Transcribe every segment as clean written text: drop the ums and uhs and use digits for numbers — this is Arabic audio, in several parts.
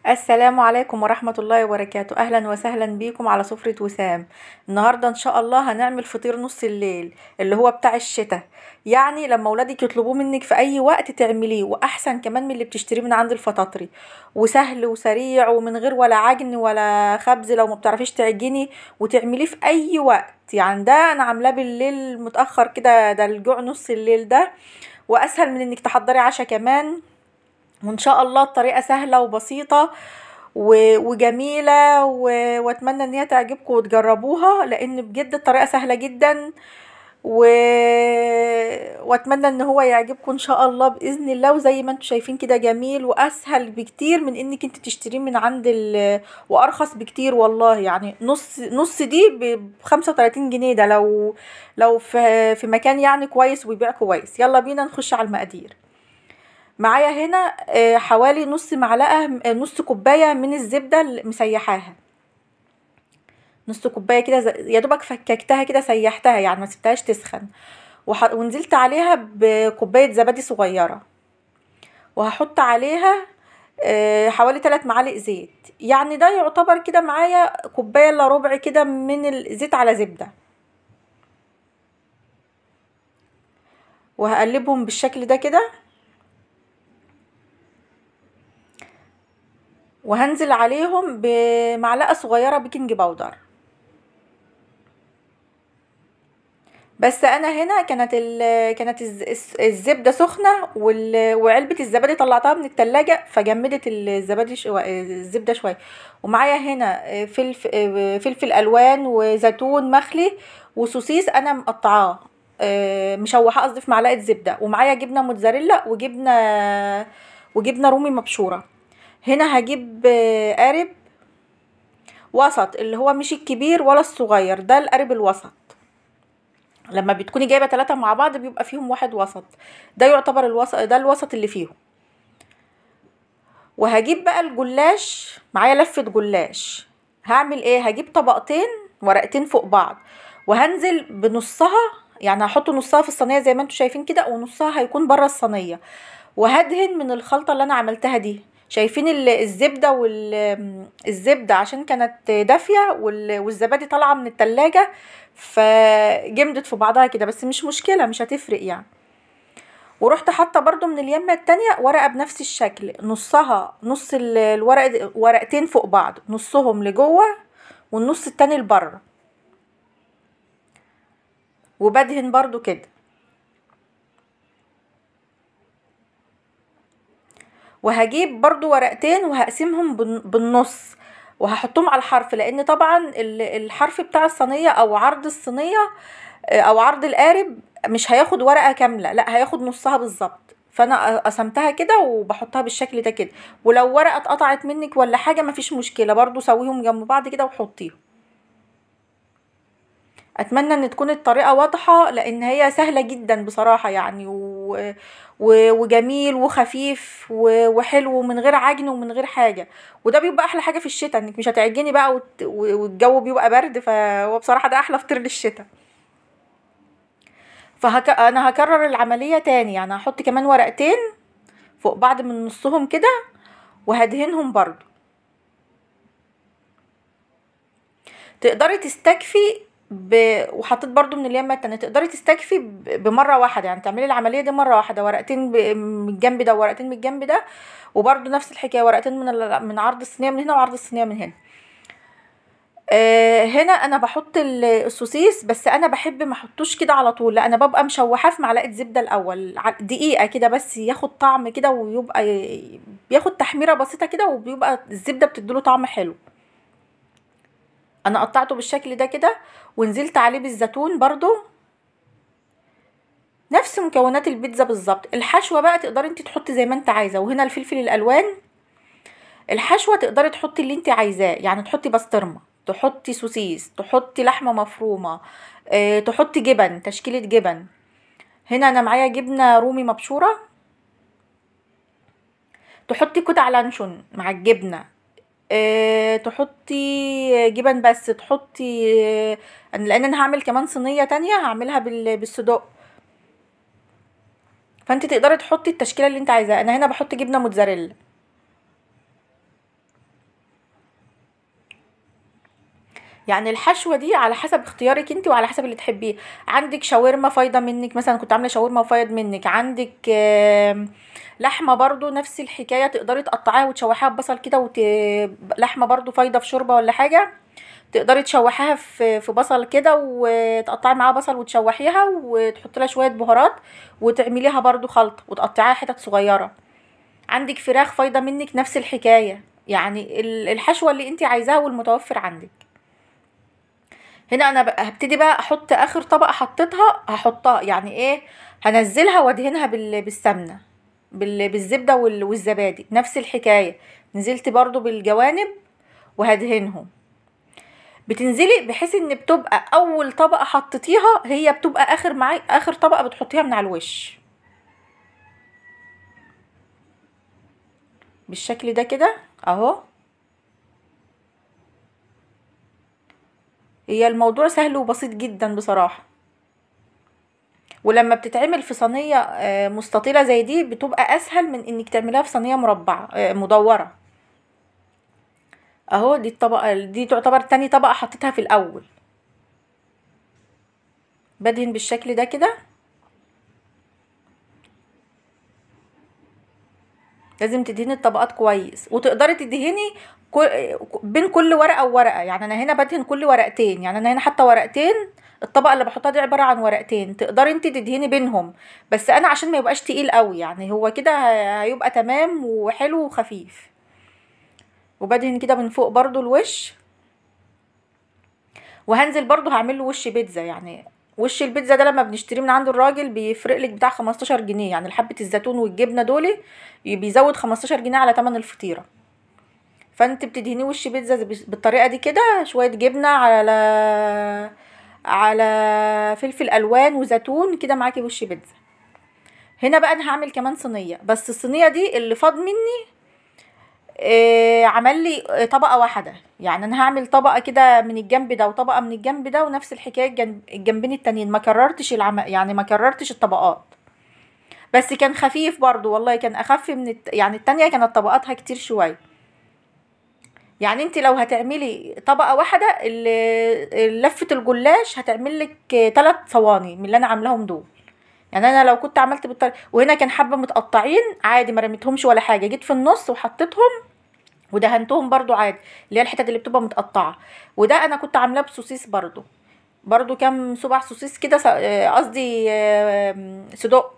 السلام عليكم ورحمة الله وبركاته. أهلا وسهلا بيكم على سفرة وسام. النهاردة إن شاء الله هنعمل فطير نص الليل اللي هو بتاع الشتاء. يعني لما ولادك يطلبوه منك في أي وقت تعمليه، وأحسن كمان من اللي بتشتريه من عند الفطاطري، وسهل وسريع ومن غير ولا عجن ولا خبز لو ما بتعرفيش تعجني، وتعمليه في أي وقت. يعني ده أنا عاملاه بالليل متأخر كده، ده الجوع نص الليل ده، وأسهل من إنك تحضري عشاء كمان. وان شاء الله الطريقه سهله وبسيطه وجميله واتمنى ان هي تعجبكم وتجربوها، لان بجد الطريقه سهله جدا و... واتمنى ان هو يعجبكم ان شاء الله باذن الله. وزي ما انتم شايفين كده جميل واسهل بكتير من انك انت تشتريه من عند وارخص بكتير والله. يعني نص دي ب 35 جنيه، ده لو في مكان يعني كويس وبيبيع كويس. يلا بينا نخش على المقادير. معايا هنا حوالي نص معلقة، نص كوباية من الزبدة اللي مسيحاها، نص كوباية كده، يا دوبك فككتها كده سيحتها يعني ما سبتهاش تسخن. ونزلت عليها بكوباية زبادي صغيرة، وهحط عليها حوالي 3 معالق زيت. يعني ده يعتبر كده معايا كوباية الا ربع كده من الزيت على زبدة. وهقلبهم بالشكل ده كده، وهنزل عليهم بمعلقة صغيرة بيكنج باودر. بس انا هنا كانت الزبده سخنه، وعلبه الزبادي طلعتها من التلاجة فجمدت الزبده شويه. ومعايا هنا فلفل الوان وزيتون مخلي وسوسيس انا مقطعاه، مشوحه قصدي في معلقه زبده. ومعايا جبنه موتزاريلا وجبنه رومي مبشوره. هنا هجيب قارب وسط، اللي هو مش الكبير ولا الصغير، ده القارب الوسط. لما بتكوني جايبه 3 مع بعض بيبقى فيهم واحد وسط، ده يعتبر الوسط، ده الوسط اللي فيهم. وهجيب بقى الجلاش، معايا لفه جلاش. هعمل ايه؟ هجيب طبقتين، ورقتين فوق بعض، وهنزل بنصها. يعني هحط نصها في الصينيه زي ما انتم شايفين كده، ونصها هيكون بره الصينيه. وهدهن من الخلطه اللي انا عملتها دي. شايفين الزبده الزبده عشان كانت دافيه، والزبادي طالعه من التلاجة فجمدت في بعضها كده، بس مش مشكله، مش هتفرق يعني. ورحت حاطه برضو من اليمه التانية ورقه بنفس الشكل، نصها نص الورق، ورقتين فوق بعض، نصهم لجوه والنص التاني لبره. وبدهن برضو كده. وهجيب برضو ورقتين وهقسمهم بالنص، وهحطهم على الحرف، لان طبعا الحرف بتاع الصينيه او عرض الصينيه او عرض القارب مش هياخد ورقه كامله، لا هياخد نصها بالظبط. فانا قسمتها كده وبحطها بالشكل ده كده. ولو ورقه اتقطعت منك ولا حاجه مفيش مشكله، برضو سويهم جنب بعض كده وحطيهم. اتمنى ان تكون الطريقه واضحه، لان هي سهله جدا بصراحه يعني وجميل وخفيف وحلو من غير عجن ومن غير حاجه. وده بيبقى احلى حاجه في الشتاء، انك مش هتعجني بقى والجو بيبقى برد، فهو بصراحه ده احلى فطير للشتاء. انا هكرر العمليه تاني، يعني هحط كمان ورقتين فوق بعض من نصهم كده، وهدهنهم برضو. تقدري تستكفي وحطيت برضو من اليمة التانية، تقدري تستكفي بمرة واحدة، يعني تعملي العملية دي مرة واحدة، ورقتين من الجنب ده وورقتين من الجنب ده. وبرضو نفس الحكاية، ورقتين من عرض الصينية من هنا وعرض الصينية من هنا. هنا انا بحط السوسيس، بس انا بحب ما احطوش كده على طول، لا انا ببقى مشوحاه في معلقه زبده الاول، دقيقه كده بس ياخد طعم كده، ويبقى بياخد تحميره بسيطه كده، وبيبقى الزبده بتديله طعم حلو. انا قطعته بالشكل ده كده، ونزلت عليه بالزيتون برضو، نفس مكونات البيتزا بالظبط. الحشوه بقى تقدري انت تحطي زي ما انت عايزه. وهنا الفلفل الالوان، الحشوه تقدري تحطي اللي انت عايزاه، يعني تحطي بسطرمه، تحطي سوسيس، تحطي لحمه مفرومه، تحطي جبن، تشكيله جبن. هنا انا معايا جبنه رومي مبشوره، تحطي قطع لانشون مع الجبنه، تحطي جبن، بس تحطي لان انا هعمل كمان صينيه تانية هعملها بالصدق. فانت تقدري تحطي التشكيله اللي انت عايزاها. انا هنا بحط جبنه موتزاريلا. يعني الحشوه دي على حسب اختيارك انت وعلى حسب اللي تحبيه. عندك شاورما فايضه منك، مثلا كنت عامله شاورما وفايض منك، عندك لحمه برضو نفس الحكايه، تقدري تقطعيها وتشوحيها ببصل كده لحمه برضو فايضه في شوربه ولا حاجه، تقدري تشوحيها في بصل كده وتقطعي معاها بصل وتشوحيها وتحطي لها شويه بهارات وتعمليها برضو خلطه وتقطعيها حتت صغيره. عندك فراخ فايضه منك نفس الحكايه، يعني الحشوه اللي انت عايزاها والمتوفر عندك. هنا انا بقى هبتدي بقى احط اخر طبقه حطيتها، هحطها يعني ايه، هنزلها وادهنها بالسمنه، بالزبده والزبادي نفس الحكايه. نزلت برضو بالجوانب وهدهنهم. بتنزلي بحيث ان بتبقى اول طبقه حطيتيها هي بتبقى اخر معاك، اخر طبقه بتحطيها من على الوش بالشكل ده كده اهو. هي الموضوع سهل وبسيط جدا بصراحه، ولما بتتعمل في صينيه مستطيله زي دي بتبقى اسهل من انك تعمليها في صينيه مربعه مدوره. اهو دي الطبقه دي تعتبر تاني طبقه حطيتها في الاول. بدهن بالشكل ده كده. لازم تدهني الطبقات كويس، وتقدري تدهني بين كل ورقه وورقه. يعني انا هنا بدهن كل ورقتين، يعني انا هنا حاطه ورقتين، الطبقه اللي بحطها دي عباره عن ورقتين، تقدري انت تدهني بينهم، بس انا عشان ما يبقاش تقيل قوي يعني هو كده هيبقى تمام وحلو وخفيف. وبدهن كده من فوق برضو الوش، وهنزل برضو هعمل له وش بيتزا. يعني وش البيتزا ده لما بنشتريه من عند الراجل بيفرق لك بتاع 15 جنيه، يعني حبه الزيتون والجبنه دول بيزود 15 جنيه على تمن الفطيره. فانت بتدهنيه وش بيتزا بالطريقه دي كده، شويه جبنه على فلفل الوان وزيتون كده معاكي وش بيتزا. هنا بقى انا هعمل كمان صينيه، بس الصينيه دي اللي فاض مني عمل لي طبقه واحده. يعني انا هعمل طبقه كده من الجنب ده وطبقه من الجنب ده ونفس الحكايه الجنبين التانيين، ما كررتش يعني ما كررتش الطبقات، بس كان خفيف برضو والله، كان اخف من يعني التانية كانت طبقاتها كتير شويه. يعني انت لو هتعملي طبقه واحده لفه الجلاش هتعمل لك 3 صواني من اللي انا عاملاهم دول. يعني انا لو كنت عملت بالطريقه، وهنا كان حبه متقطعين عادي ما رميتهمش ولا حاجه، جيت في النص وحطيتهم ودهنتهم برضو عادي، اللي هي الحتت اللي بتبقى متقطعه. وده انا كنت عاملاه بسوسيس برضو كام صباع سوسيس كده، قصدي صدق.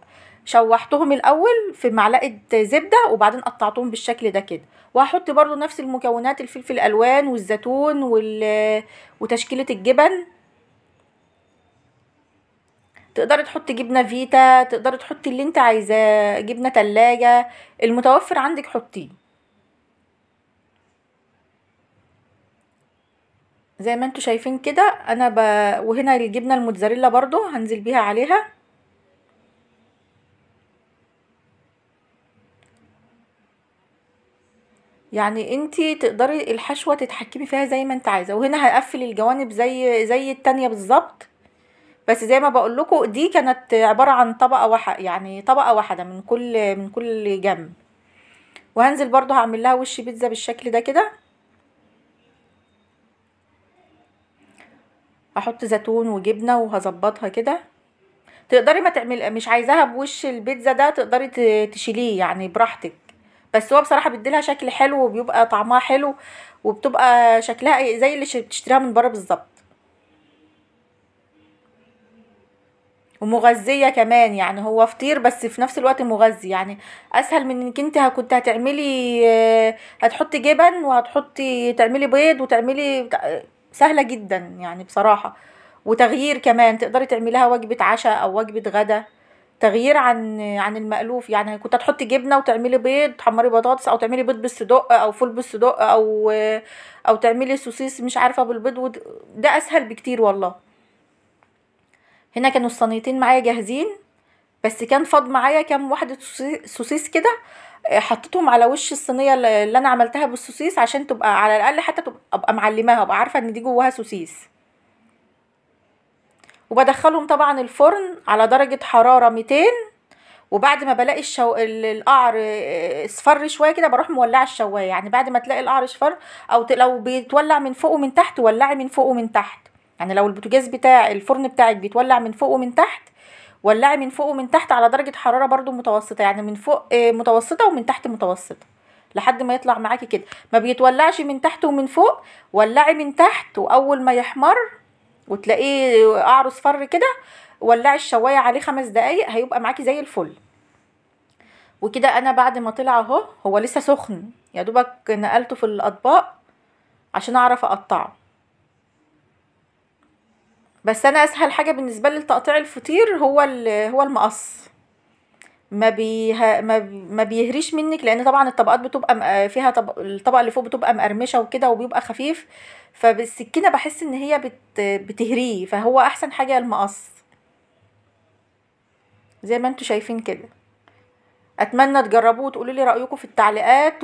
شوحتهم الاول في معلقه زبده وبعدين قطعتهم بالشكل ده كده. وهحط برضو نفس المكونات، الفلفل الالوان والزيتون وتشكيله الجبن. تقدري تحطي جبنه فيتا، تقدري تحطي اللي انت عايزاه، جبنه تلاجة، المتوفر عندك حطيه. زي ما انتوا شايفين كده انا وهنا الجبنه الموتزاريلا برضو هنزل بيها عليها. يعني انتي تقدري الحشوه تتحكمي فيها زي ما انت عايزه. وهنا هقفل الجوانب زي التانية بالظبط، بس زي ما بقول لكم دي كانت عباره عن طبقه واحده، يعني طبقه واحده من كل جنب. وهنزل برضو هعمل لها وش بيتزا بالشكل ده كده. هحط زيتون وجبنه وهظبطها كده. تقدري ما تعمل مش عايزاها بوش البيتزا ده تقدري تشيليه يعني براحتك، بس هو بصراحه بيديلها شكل حلو وبيبقى طعمها حلو، وبتبقى شكلها زي اللي بتشتريها من بره بالظبط، ومغذيه كمان. يعني هو فطير بس في نفس الوقت مغذي، يعني اسهل من انك انت كنت هتعملي هتحطي جبن وهتحطي تعملي بيض وتعملي سهله جدا يعني بصراحه. وتغيير كمان تقدري تعمليها وجبه عشاء او وجبه غدا، تغيير عن المألوف. يعني كنت هتحطي جبنه وتعملي بيض، تحمري بطاطس او تعملي بيض بالصدق او فول بالصدق او تعملي سوسيس مش عارفه بالبيض ده اسهل بكتير والله. هنا كانوا الصينيتين معايا جاهزين، بس كان فاض معايا كام واحده سوسيس كده، حطيتهم على وش الصينيه اللي انا عملتها بالسوسيس عشان تبقى على الاقل حتى ابقى معلماها، ابقى عارفه ان دي جواها سوسيس. وبدخلهم طبعا الفرن على درجه حراره 200، وبعد ما بلاقي القعر اصفر شويه كده بروح مولعه الشوايه. يعني بعد ما تلاقي القعر اصفر او لو بيتولع من فوق ومن تحت ولعي من فوق ومن تحت. يعني لو البوتاجاز بتاع الفرن بتاعك بيتولع من فوق ومن تحت ولعي من فوق ومن تحت على درجه حراره برضو متوسطه. يعني من فوق متوسطه ومن تحت متوسطه لحد ما يطلع معاكي كده. ما بيتولعش من تحت ومن فوق، ولعي من تحت واول ما يحمر وتلاقيه قعره اصفر كده ولعي الشوايه عليه 5 دقايق هيبقى معاكي زي الفل. وكده انا بعد ما طلع اهو، هو لسه سخن يا دوبك نقلته في الاطباق عشان اعرف اقطعه. بس انا اسهل حاجه بالنسبه لي لتقطيع الفطير هو المقص. ما بيهريش منك، لان طبعا الطبقات بتبقى فيها الطبقه اللي فوق بتبقى مقرمشه وكده وبيبقى خفيف، فبالسكينه بحس ان هي بتهريه. فهو احسن حاجه المقص زي ما انتوا شايفين كده. اتمنى تجربوه وتقولوا لي رايكم في التعليقات.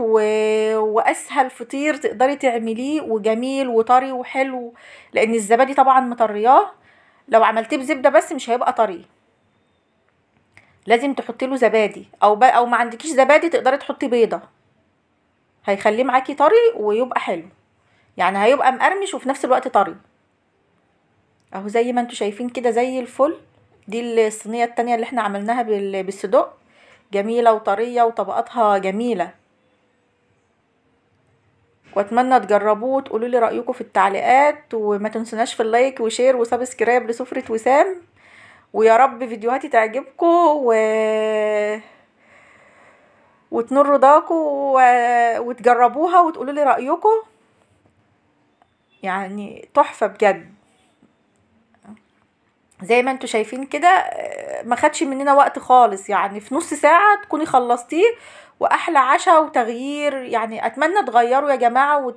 واسهل فطير تقدري تعمليه وجميل وطري وحلو، لان الزبادي طبعا مطرياه. لو عملتيه بزبده بس مش هيبقى طري، لازم تحطي له زبادي او ما عندكيش زبادي تقدري تحطي بيضه، هيخليه معاكي طري ويبقى حلو. يعني هيبقى مقرمش وفي نفس الوقت طري اهو زي ما انتوا شايفين كده زي الفل. دي الصينيه التانية اللي احنا عملناها بالصدق، جميله وطريه وطبقاتها جميله. واتمنى تجربوه وتقولوا لي رايكم في التعليقات. وما تنسوناش في اللايك وشير وسبسكرايب لسفرة وسام. ويا رب فيديوهاتي تعجبكم وتنور رضاكم وتجربوها وتقولوا لي رايكم. يعني تحفه بجد زي ما انتوا شايفين كده. ما خدش مننا وقت خالص، يعني في نص ساعه تكوني خلصتيه واحلى عشاء وتغيير. يعني اتمنى تغيروا يا جماعه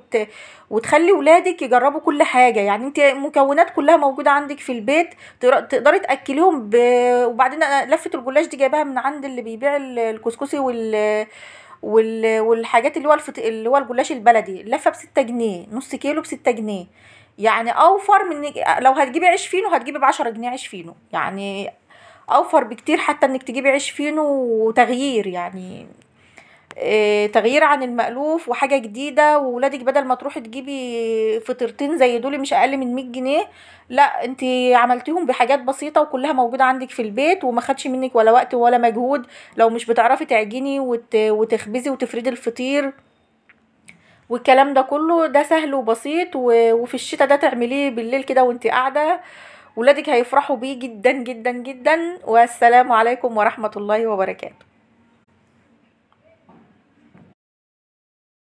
وتخلي ولادك يجربوا كل حاجه. يعني انت مكونات كلها موجوده عندك في البيت تقدري تاكليهم وبعدين انا لفه الجلاش دي جايباها من عند اللي بيبيع الكسكسي والحاجات اللي هو الجلاش البلدي. اللفه ب6 جنيه، نص كيلو ب6 جنيه. يعني اوفر من لو هتجيبي عيش فينو هتجيبي ب10 جنيه عيش فينو. يعني اوفر بكتير حتى انك تجيبي عيش فينو وتغيير. يعني تغيير عن المألوف وحاجة جديدة. وولادك بدل ما تروحي تجيبي فطيرتين زي دول مش اقل من 100 جنيه، لا انتي عملتيهم بحاجات بسيطة وكلها موجودة عندك في البيت وما خدش منك ولا وقت ولا مجهود. لو مش بتعرفي تعجني وتخبزي وتفردي الفطير والكلام ده كله، ده سهل وبسيط. وفي الشتاء ده تعمليه بالليل كده وانتي قاعدة، ولادك هيفرحوا بيه جدا جدا جدا. والسلام عليكم ورحمة الله وبركاته.